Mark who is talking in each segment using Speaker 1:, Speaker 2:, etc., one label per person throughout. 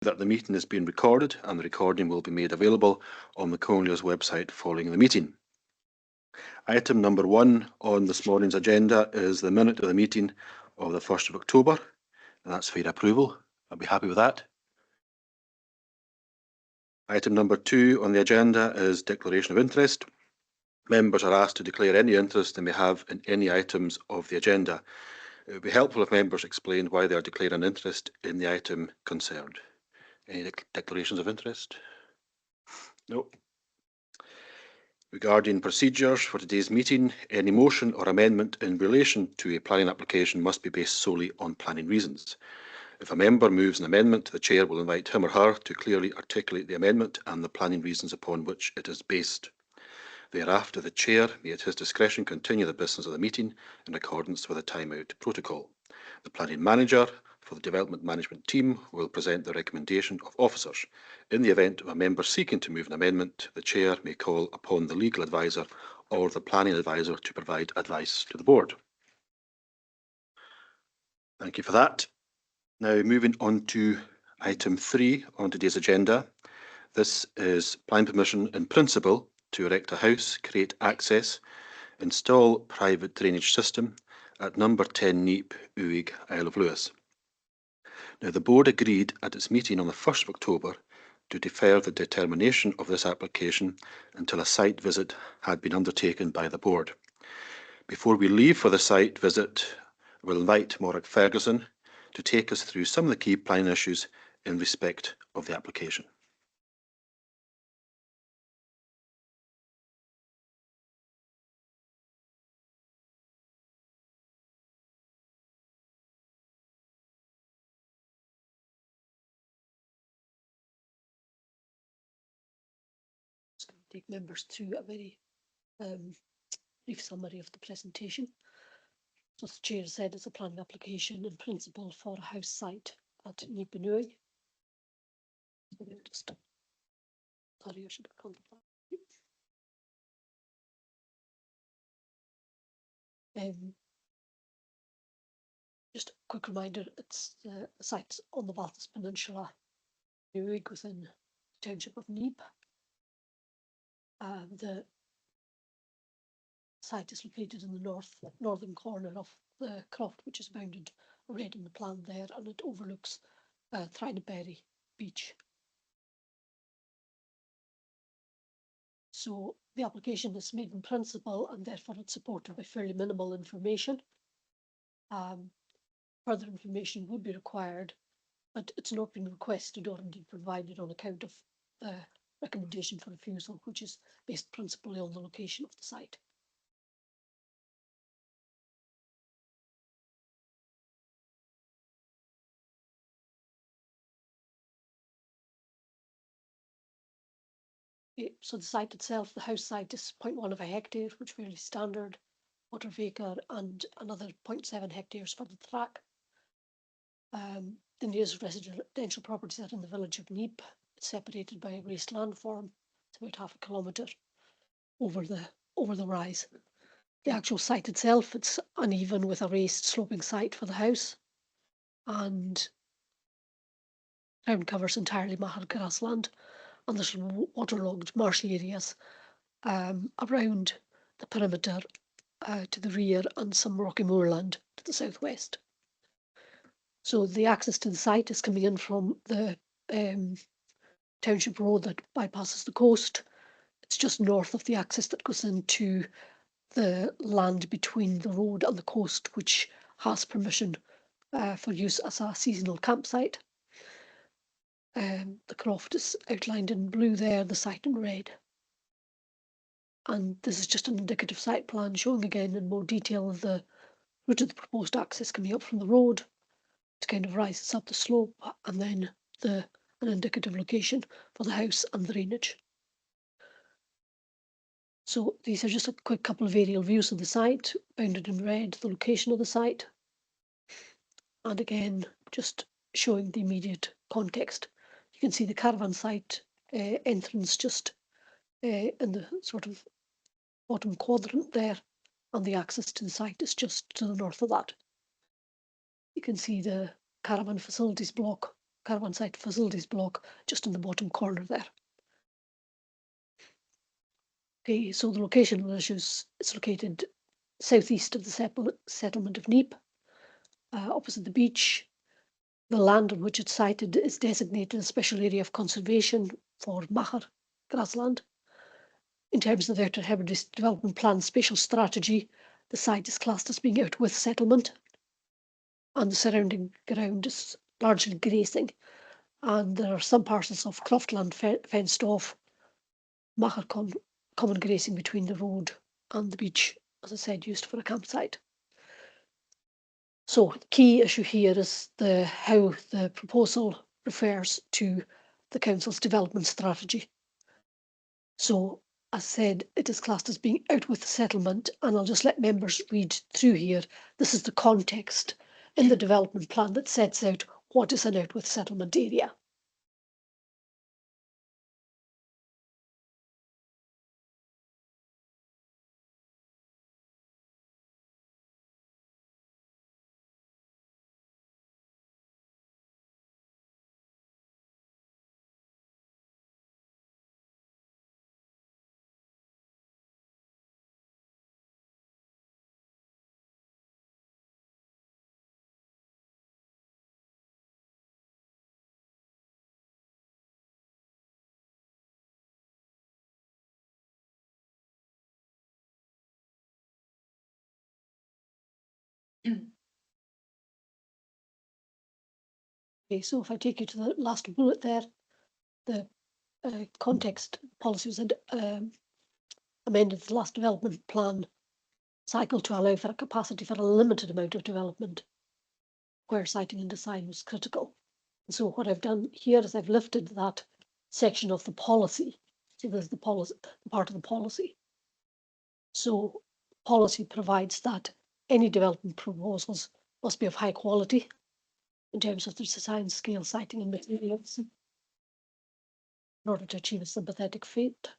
Speaker 1: that the meeting is being recorded and the recording will be made available on the Comhairle's website following the meeting. Item number 1 on this morning's agenda is the minute of the meeting of the 1st of October, and that's for your approval. I'll be happy with that. Item number 2 on the agenda is declaration of interest. Members are asked to declare any interest they may have in any items of the agenda. It would be helpful if members explained why they are declaring interest in the item concerned. Any declarations of interest? No. Regarding procedures for today's meeting, any motion or amendment in relation to a planning application must be based solely on planning reasons. If a member moves an amendment, the Chair will invite him or her to clearly articulate the amendment and the planning reasons upon which it is based. Thereafter, the Chair may at his discretion continue the business of the meeting in accordance with the time-out protocol. The Planning Manager for the Development Management Team will present the recommendation of officers. In the event of a member seeking to move an amendment, the Chair may call upon the Legal Advisor or the Planning Advisor to provide advice to the Board. Thank you for that. Now, moving on to item 3 on today's agenda. This is planning permission in principle to erect a house, create access, install private drainage system at number 10 Neep, Uig, Isle of Lewis. Now, the Board agreed at its meeting on the 1st of October to defer the determination of this application until a site visit had been undertaken by the Board. Before we leave for the site visit, we'll invite Morag Ferguson to take us through some of the key planning issues in respect of the application.
Speaker 2: Take members through a very brief summary of the presentation. So as the Chair said, it's a planning application in principle for a house site at Neep and Uig. Sorry, I should have come to that. Just a quick reminder, it's the site on the Baltus Peninsula, Uig, within the township of Neep. The site is located in the northern corner of the croft, which is bounded red in the plan there, and it overlooks Thrynaberry Beach. So the application is made in principle, and therefore it's supported by fairly minimal information. Further information would be required, but it's not been requested or indeed provided on account of the recommendation for refusal, which is based principally on the location of the site. So the site itself, the house site, is 0.1 of a hectare, which is fairly standard, 1/4 acre, and another 0.7 hectares for the track. The nearest residential properties are in the village of Neep. It's separated by a raised landform. It's about 1/2 kilometre over the rise. The actual site itself, it's uneven with a raised sloping site for the house, and ground covers entirely mahar grassland, and there's waterlogged marshy areas around the perimeter to the rear, and some rocky moorland to the southwest. So the access to the site is coming in from the township road that bypasses the coast. It's just north of the access that goes into the land between the road and the coast, which has permission for use as a seasonal campsite. The croft is outlined in blue there, the site in red. And this is just an indicative site plan showing again in more detail the route of the proposed access coming up from the road. It kind of rises up the slope, and then an indicative location for the house and the drainage. So these are just a quick couple of aerial views of the site, bounded in red, the location of the site. And again, just showing the immediate context. You can see the caravan site entrance just in the sort of bottom quadrant there, and the access to the site is just to the north of that. You can see the caravan facilities block caravan site facilities block just in the bottom corner there. Okay, so the location of the issues, it's located southeast of the settlement of Neep, opposite the beach. The land on which it's sited is designated a special area of conservation for Machar grassland. In terms of the Outer Hebrides Development Plan spatial strategy, the site is classed as being out with settlement, and the surrounding ground is largely grazing. And there are some parcels of croftland fenced off, Machar common grazing between the road and the beach, as I said, used for a campsite. So the key issue here is how the proposal refers to the council's development strategy. So as said, it is classed as being out with the settlement, and I'll just let members read through here. This is the context in the development plan that sets out what is an out with settlement area. Okay, so if I take you to the last bullet there, the context policy was amended the last development plan cycle to allow for a capacity for a limited amount of development where siting and design was critical. And so what I've done here is I've lifted that section of the policy. So there's the policy, the part of the policy. So policy provides that any development proposals must be of high quality in terms of their design, scale, siting and materials in order to achieve a sympathetic fate.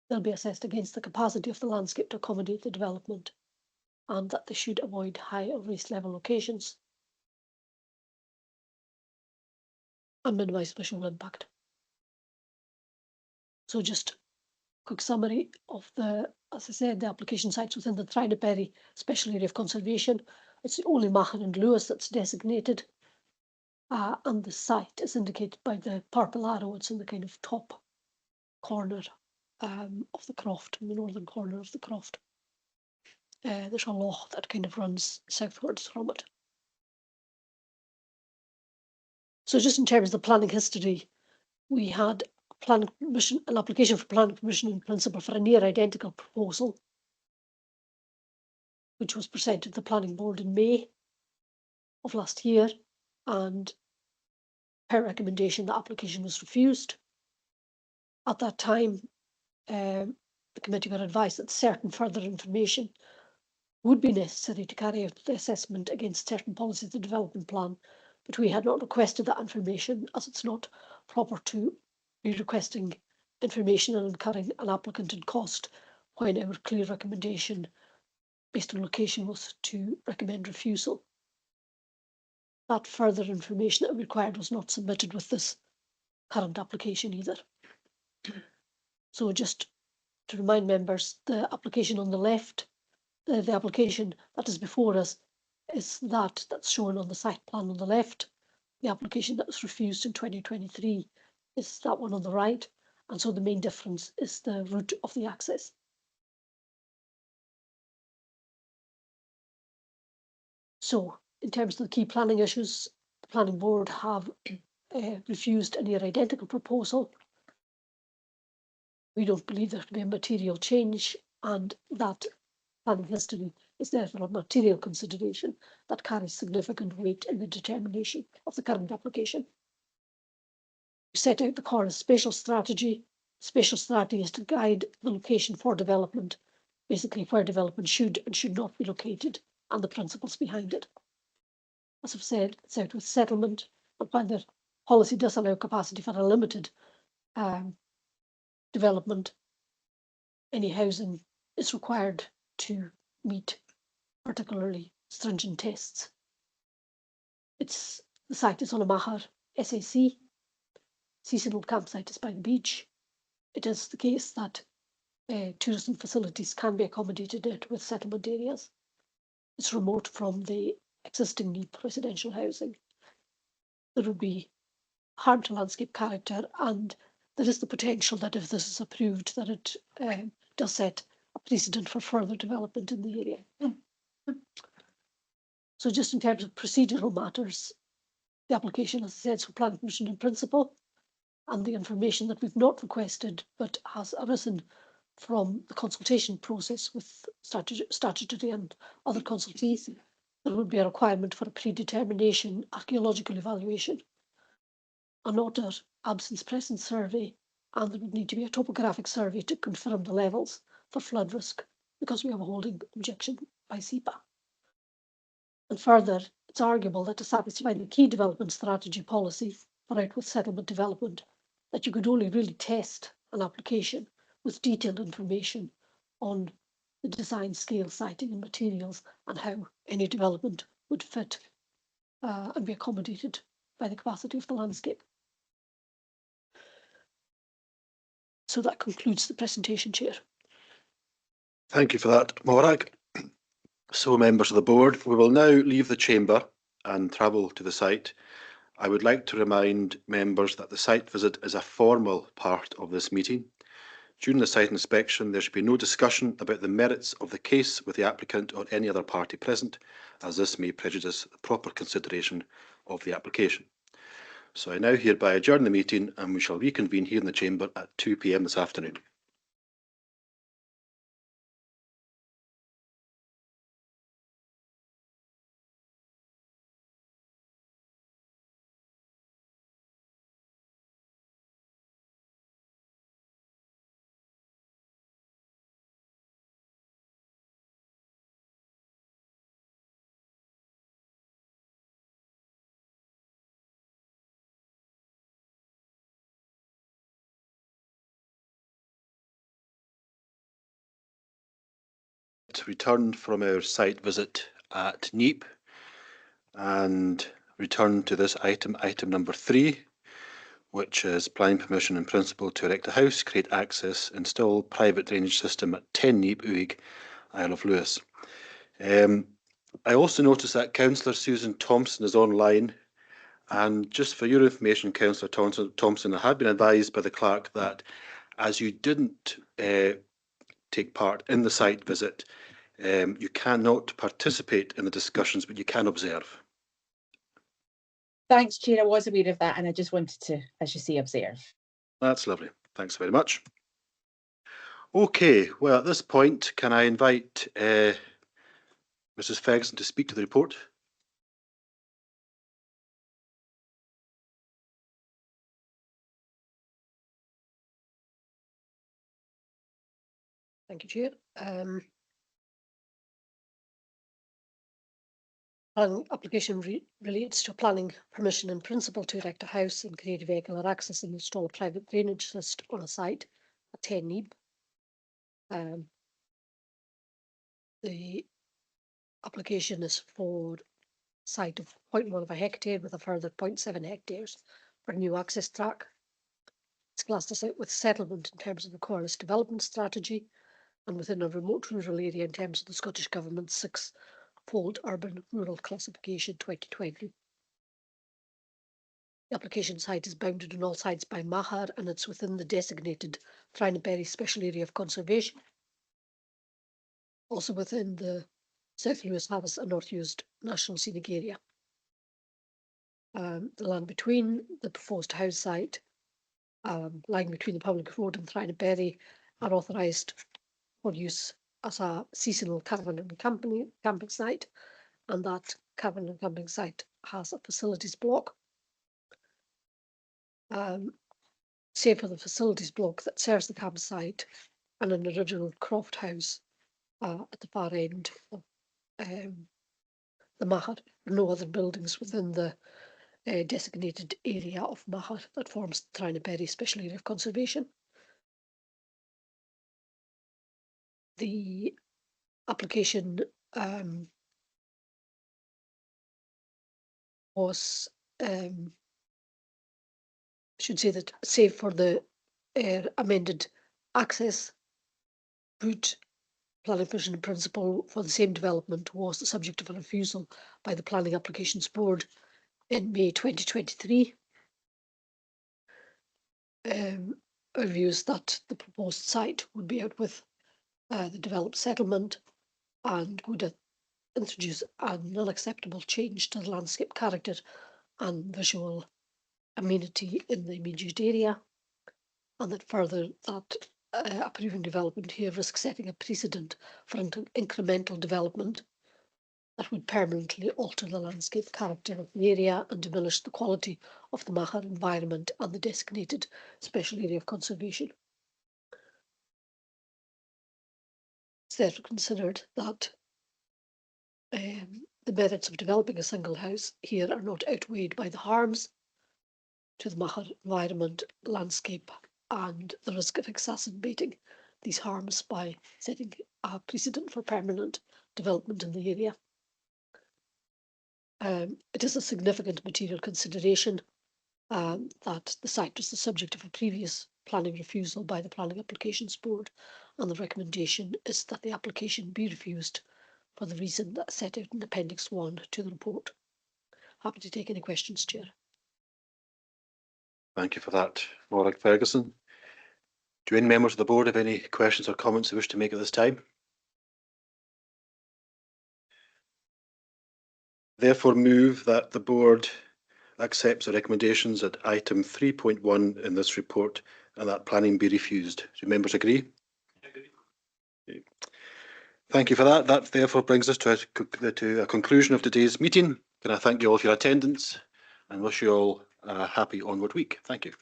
Speaker 2: They'll be assessed against the capacity of the landscape to accommodate the development, and that they should avoid high or race level locations and minimise visual impact. So just quick summary of as I said, the application sites within the Trinidad Special Area of Conservation. It's only Machar and Lewis that's designated, and the site is indicated by the purple arrow. It's in the kind of top corner of the croft, in the northern corner of the croft. There's a loch that kind of runs southwards from it. So just in terms of the planning history, we had an application for planning permission in principle for a near identical proposal, which was presented to the planning board in May of last year, and per recommendation, the application was refused. At that time, the committee were advised that certain further information would be necessary to carry out the assessment against certain policies of the development plan, but we had not requested that information, as it's not proper to be requesting information and incurring an applicant in cost when our clear recommendation based on location was to recommend refusal. That further information that required was not submitted with this current application either. So just to remind members, the application on the left, the application that is before us is that's shown on the site plan on the left. The application that was refused in 2023 is that one on the right. And so the main difference is the route of the access. So in terms of the key planning issues, the planning board have refused a near identical proposal. We don't believe there to be a material change, and that planning history is therefore a material consideration that carries significant weight in the determination of the current application. We set out the core of spatial strategy. Spatial strategy is to guide the location for development, basically where development should and should not be located, and the principles behind it. As I've said, it's out with settlement, and while the policy does allow capacity for a limited development, any housing is required to meet particularly stringent tests. It's The site is on a Mahar SAC. Seasonal campsite is by the beach. It is the case that tourism facilities can be accommodated in it with settlement areas. It's remote from the existing NEEP residential housing. There would be harm to landscape character, and there is the potential that if this is approved, that it does set a precedent for further development in the area. So just in terms of procedural matters, the application, as I said, is for planning permission in principle, and the information that we've not requested but has arisen from the consultation process with statutory and other consultees, there would be a requirement for a predetermination archaeological evaluation, an order absence presence survey, and there would need to be a topographic survey to confirm the levels for flood risk, because we have a holding objection by SEPA. And further, it's arguable that to satisfy the key development strategy policy for outward settlement development, that you could only really test an application with detailed information on the design, scale, siting and materials, and how any development would fit and be accommodated by the capacity of the landscape. So that concludes the presentation, Chair.
Speaker 1: Thank you for that, Morag. So, members of the board, we will now leave the chamber and travel to the site. I would like to remind members that the site visit is a formal part of this meeting. During the site inspection, there should be no discussion about the merits of the case with the applicant or any other party present, as this may prejudice the proper consideration of the application. So I now hereby adjourn the meeting, and we shall reconvene here in the chamber at 2 p.m. this afternoon. Returned from our site visit at NEEP and returned to this item number 3, which is planning permission in principle to erect a house, create access, install private drainage system at 10 NEEP, Uig, Isle of Lewis. I also noticed that Councillor Susan Thompson is online, and just for your information, Councillor Thompson, I had been advised by the clerk that as you didn't take part in the site visit, you cannot participate in the discussions, but you can observe.
Speaker 3: Thanks, Chair. I was aware of that, and I just wanted to, as you say, observe.
Speaker 1: That's lovely. Thanks very much. Okay, well, at this point, can I invite Mrs. Ferguson to speak to the report?
Speaker 2: Thank you, Chair. Planning application relates to planning permission in principle to erect a house and create vehicular access and install a private drainage system on a site at 10 NEEP. The application is for a site of 0.1 of a hectare with a further 0.7 hectares for a new access track. It's classed as with settlement in terms of the Comhairle development strategy and within a remote rural area in terms of the Scottish Government's 6-fold urban rural classification 2020. The application site is bounded on all sides by Mahar, and it's within the designated Thrynaberry Special Area of Conservation. Also within the South Lewis, Havis and North Uist National Scenic Area. The land between the proposed house site, lying between the public road and Thrynaberry, are authorised for use as a seasonal caravan and camping site, and that caravan and camping site has a facilities block. Save for the facilities block that serves the campsite and an original croft house at the far end of the Mahar. No other buildings within the designated area of Mahar that forms the Thrynaberry Special Area of Conservation. The application was should say that save for the amended access route, planning permission in principle for the same development was the subject of a refusal by the Planning Applications Board in May 2023. Our view is that the proposed site would be out with the developed settlement and would introduce an unacceptable change to the landscape character and visual amenity in the immediate area, and that further that approving development here risks setting a precedent for incremental development that would permanently alter the landscape character of the area and diminish the quality of the Comhairle environment and the designated special area of conservation. It's therefore considered that the merits of developing a single house here are not outweighed by the harms to the Comhairle environment, landscape, and the risk of exacerbating these harms by setting a precedent for permanent development in the area. It is a significant material consideration that the site was the subject of a previous planning refusal by the Planning Applications Board, and the recommendation is that the application be refused for the reason that set out in Appendix 1 to the report. Happy to take any questions, Chair.
Speaker 1: Thank you for that, Warwick Ferguson. Do any members of the board have any questions or comments they wish to make at this time? Therefore move that the board accepts the recommendations at item 3.1 in this report and that planning be refused. Do members agree? Okay. Thank you for that. That therefore brings us to a conclusion of today's meeting. Can I thank you all for your attendance and wish you all a happy onward week. Thank you.